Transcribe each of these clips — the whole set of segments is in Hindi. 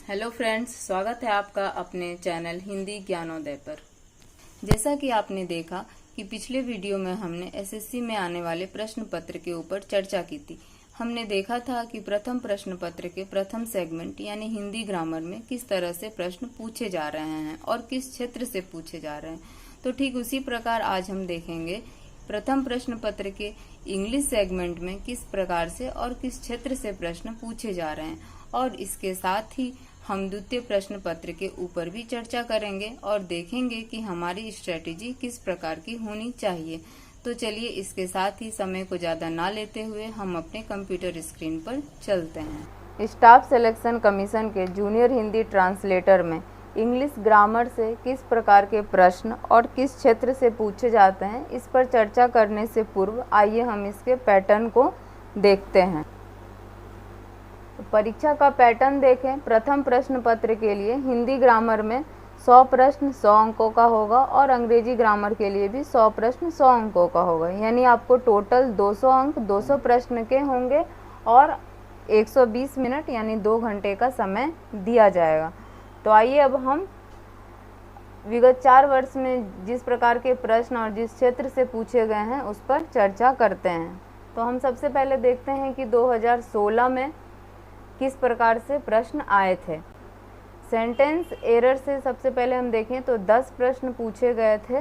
हेलो फ्रेंड्स, स्वागत है आपका अपने चैनल हिंदी ज्ञानोदय पर। जैसा कि आपने देखा कि पिछले वीडियो में हमने एसएससी में आने वाले प्रश्न पत्र के ऊपर चर्चा की थी। हमने देखा था कि प्रथम प्रश्न पत्र के प्रथम सेगमेंट यानी हिंदी ग्रामर में किस तरह से प्रश्न पूछे जा रहे हैं और किस क्षेत्र से पूछे जा रहे हैं। तो ठीक उसी प्रकार आज हम देखेंगे प्रथम प्रश्न पत्र के इंग्लिश सेगमेंट में किस प्रकार से और किस क्षेत्र से प्रश्न पूछे जा रहे हैं, और इसके साथ ही हम द्वितीय प्रश्न पत्र के ऊपर भी चर्चा करेंगे और देखेंगे कि हमारी स्ट्रेटेजी किस प्रकार की होनी चाहिए। तो चलिए इसके साथ ही समय को ज्यादा ना लेते हुए हम अपने कंप्यूटर स्क्रीन पर चलते हैं। स्टाफ सिलेक्शन कमीशन के जूनियर हिंदी ट्रांसलेटर में इंग्लिश ग्रामर से किस प्रकार के प्रश्न और किस क्षेत्र से पूछे जाते हैं, इस पर चर्चा करने से पूर्व आइए हम इसके पैटर्न को देखते हैं। परीक्षा का पैटर्न देखें। प्रथम प्रश्न पत्र के लिए हिंदी ग्रामर में 100 प्रश्न 100 अंकों का होगा और अंग्रेजी ग्रामर के लिए भी 100 प्रश्न 100 अंकों का होगा। यानी आपको टोटल 200 अंक 200 प्रश्न के होंगे और 120 मिनट यानी 2 घंटे का समय दिया जाएगा। तो आइए अब हम विगत 4 वर्ष में जिस प्रकार के प्रश्न और जिस क्षेत्र से पूछे गए हैं उस पर चर्चा करते हैं। तो हम सबसे पहले देखते हैं कि 2016 में किस प्रकार से प्रश्न आए थे। सेंटेंस एरर से सबसे पहले हम देखें तो 10 प्रश्न पूछे गए थे।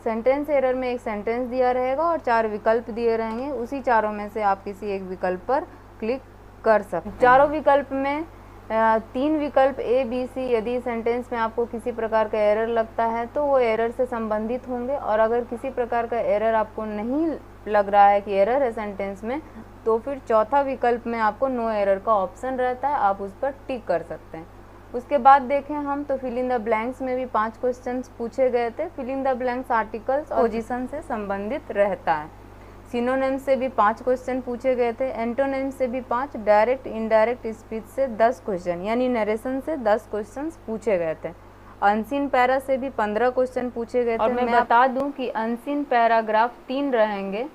सेंटेंस एरर में एक सेंटेंस दिया रहेगा और 4 विकल्प दिए रहेंगे। उसी चारों में से आप किसी एक विकल्प पर क्लिक कर सकते हैं। चारों विकल्प में 3 विकल्प ए बी सी, यदि सेंटेंस में आपको किसी प्रकार का एरर लगता है तो वो एरर से संबंधित होंगे, और अगर किसी प्रकार का एरर आपको नहीं लग रहा है कि एरर है सेंटेंस में, तो फिर चौथा विकल्प में आपको नो एरर का ऑप्शन रहता है, आप उस पर टिक कर सकते हैं। उसके बाद देखें हम तो फिल इन द ब्लैंक्स में भी 5 क्वेश्चंस पूछे गए थे। Fill in the blanks articles और पोजीशन से संबंधित रहता है। सिनोनिम से भी 5 क्वेश्चन पूछे गए थे। एंटोनिम से भी 5, डायरेक्ट इनडायरेक्ट स्पीच से 10 क्वेश्चन यानी नरेशन से 10 क्वेश्चन पूछे गए थे। अनसीन पैरा से भी 15 क्वेश्चन पूछे गए थे। और मैं बता दूं कि अनसीन पैराग्राफ 3 रहेंगे।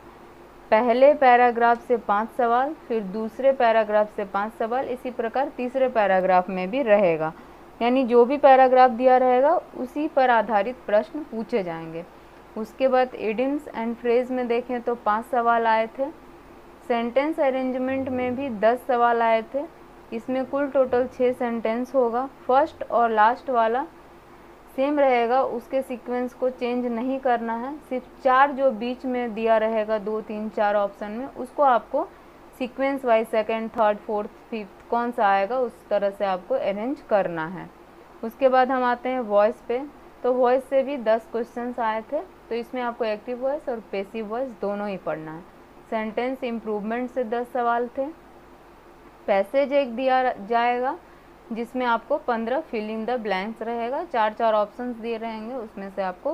पहले पैराग्राफ से 5 सवाल, फिर दूसरे पैराग्राफ से 5 सवाल, इसी प्रकार तीसरे पैराग्राफ में भी रहेगा। यानी जो भी पैराग्राफ दिया रहेगा उसी पर आधारित प्रश्न पूछे जाएंगे। उसके बाद इडियम्स एंड फ्रेज में देखें तो 5 सवाल आए थे। सेंटेंस अरेंजमेंट में भी 10 सवाल आए थे। इसमें कुल टोटल 6 सेंटेंस होगा। फर्स्ट और लास्ट वाला सेम रहेगा, उसके सीक्वेंस को चेंज नहीं करना है। सिर्फ 4 जो बीच में दिया रहेगा 2 3 4 ऑप्शन में, उसको आपको sequence wise second, third, fourth, fifth कौन सा आएगा उस तरह से आपको अरेंज करना है। उसके बाद हम आते हैं वॉइस पे। तो वॉइस से भी 10 क्वेश्चंस आए थे। तो इसमें आपको एक्टिव वॉइस और पैसिव वॉइस दोनों ही पढ़ना है। सेंटेंस इम्प्रूवमेंट से 10 सवाल थे। पैसेज एक दिया जाएगा जिसमें आपको 15 फिल इन द ब्लैंक्स रहेगा। 4 ऑप्शंस दिए रहेंगे, उसमें से आपको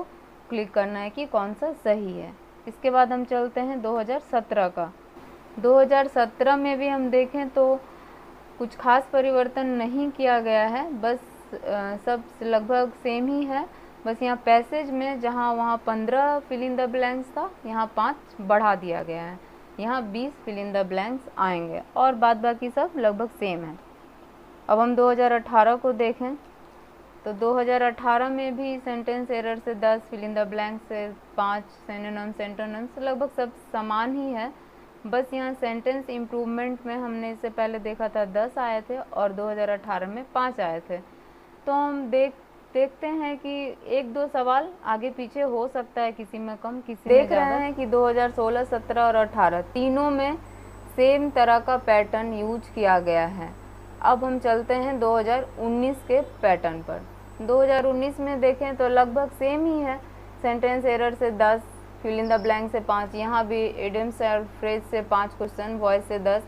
क्लिक करना है कि कौन सा सही है। इसके बाद हम चलते हैं 2017 का। 2017 में भी हम देखें तो कुछ खास परिवर्तन नहीं किया गया है, बस सब लगभग सेम ही है। बस यहाँ पैसेज में जहाँ वहाँ 15 फिल इन द ब्लैंक्स था, यहाँ 5 बढ़ा दिया गया है। यहाँ 20 फिल इन द ब्लैंक्स आएंगे और बाद बाकी सब लगभग सेम है। अब हम 2018 को देखें तो 2018 में भी सेंटेंस एरर से 10, फिल इन द ब्लैंक से 5, सिनोनिम्स एंटोनिम्स लगभग सब समान ही है। बस यहाँ सेंटेंस इम्प्रूवमेंट में हमने इससे पहले देखा था 10 आए थे और 2018 में 5 आए थे। तो हम देखते हैं कि 1-2 सवाल आगे पीछे हो सकता है, किसी में कम किसी में ज़्यादा। देख रहे हैं कि 2016, 17 और 18 तीनों में सेम तरह का पैटर्न यूज किया गया है। अब हम चलते हैं 2019 के पैटर्न पर। 2019 में देखें तो लगभग सेम ही है। सेंटेंस एरर से 10, फिल इन द ब्लैंक से 5, यहाँ भी इडियम्स और फ्रेज से 5 क्वेश्चन, वॉइस से 10।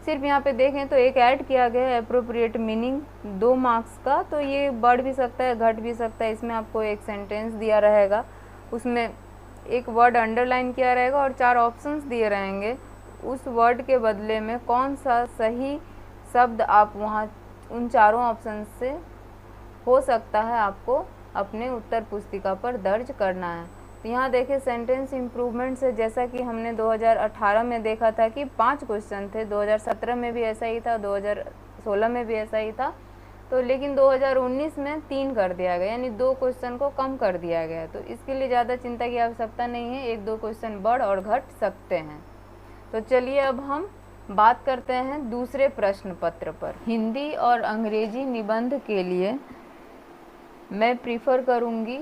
सिर्फ यहाँ पे देखें तो एक ऐड किया गया है एप्रोप्रिएट मीनिंग 2 मार्क्स का, तो ये बढ़ भी सकता है घट भी सकता है। इसमें आपको एक सेंटेंस दिया रहेगा, उसमें एक वर्ड अंडरलाइन किया रहेगा और 4 ऑप्शंस दिए रहेंगे। उस वर्ड के बदले में कौन सा सही शब्द आप वहाँ उन चारों ऑप्शन से हो सकता है आपको अपने उत्तर पुस्तिका पर दर्ज करना है। तो यहाँ देखिए सेंटेंस इम्प्रूवमेंट से जैसा कि हमने 2018 में देखा था कि 5 क्वेश्चन थे, 2017 में भी ऐसा ही था, 2016 में भी ऐसा ही था। तो लेकिन 2019 में 3 कर दिया गया, यानी 2 क्वेश्चन को कम कर दिया गया। तो इसके लिए ज़्यादा चिंता की आवश्यकता नहीं है, 1-2 क्वेश्चन बढ़ और घट सकते हैं। तो चलिए अब हम बात करते हैं दूसरे प्रश्न पत्र पर। हिंदी और अंग्रेजी निबंध के लिए मैं प्रीफर करूँगी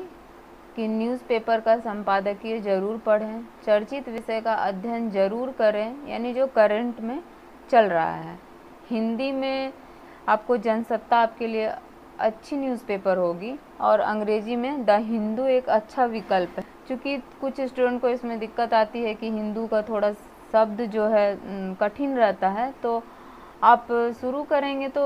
कि न्यूज़पेपर का संपादकीय ज़रूर पढ़ें, चर्चित विषय का अध्ययन ज़रूर करें, यानी जो करंट में चल रहा है। हिंदी में आपको जनसत्ता आपके लिए अच्छी न्यूज़पेपर होगी और अंग्रेजी में द हिंदू एक अच्छा विकल्प है। क्योंकि कुछ स्टूडेंट को इसमें दिक्कत आती है कि हिंदू का थोड़ा शब्द जो है कठिन रहता है, तो आप शुरू करेंगे तो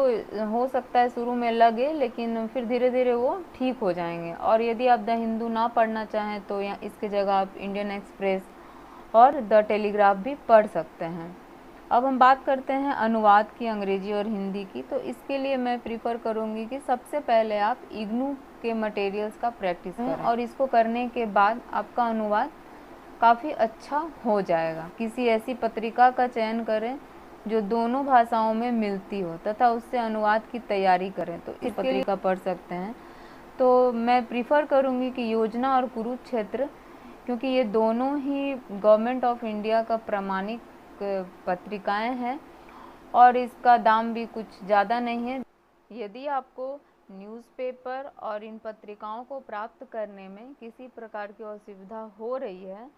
हो सकता है शुरू में लगे, लेकिन फिर धीरे धीरे वो ठीक हो जाएंगे। और यदि आप द हिंदू ना पढ़ना चाहें तो या इसके जगह आप इंडियन एक्सप्रेस और द टेलीग्राफ भी पढ़ सकते हैं। अब हम बात करते हैं अनुवाद की, अंग्रेजी और हिंदी की। तो इसके लिए मैं प्रीफर करूँगी कि सबसे पहले आप इग्नू के मटेरियल्स का प्रैक्टिस करें और इसको करने के बाद आपका अनुवाद काफ़ी अच्छा हो जाएगा। किसी ऐसी पत्रिका का चयन करें जो दोनों भाषाओं में मिलती हो तथा उससे अनुवाद की तैयारी करें, तो इस पत्रिका पढ़ सकते हैं। तो मैं प्रीफर करूँगी कि योजना और कुरुक्षेत्र, क्योंकि ये दोनों ही गवर्नमेंट ऑफ इंडिया का प्रमाणिक पत्रिकाएं हैं और इसका दाम भी कुछ ज़्यादा नहीं है। यदि आपको न्यूज़पेपर और इन पत्रिकाओं को प्राप्त करने में किसी प्रकार की असुविधा हो रही है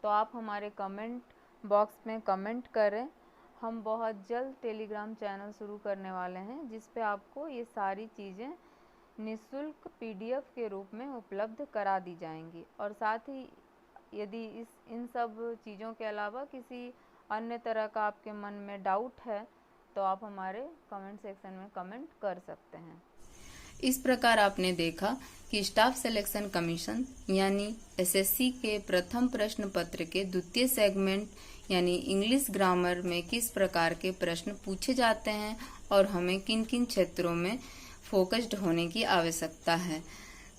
तो आप हमारे कमेंट बॉक्स में कमेंट करें। हम बहुत जल्द टेलीग्राम चैनल शुरू करने वाले हैं जिस पे आपको ये सारी चीज़ें निःशुल्क PDF के रूप में उपलब्ध करा दी जाएंगी। और साथ ही यदि इन सब चीज़ों के अलावा किसी अन्य तरह का आपके मन में डाउट है तो आप हमारे कमेंट सेक्शन में कमेंट कर सकते हैं। इस प्रकार आपने देखा कि स्टाफ सिलेक्शन कमीशन यानी SSC के प्रथम प्रश्न पत्र के द्वितीय सेगमेंट यानी इंग्लिश ग्रामर में किस प्रकार के प्रश्न पूछे जाते हैं और हमें किन किन क्षेत्रों में फोकस्ड होने की आवश्यकता है,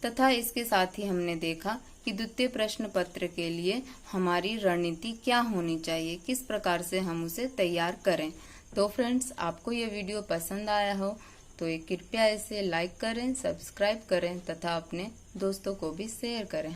तथा इसके साथ ही हमने देखा कि द्वितीय प्रश्न पत्र के लिए हमारी रणनीति क्या होनी चाहिए, किस प्रकार से हम उसे तैयार करें। तो फ्रेंड्स, आपको ये वीडियो पसंद आया हो तो कृपया इसे लाइक करें, सब्सक्राइब करें तथा अपने दोस्तों को भी शेयर करें।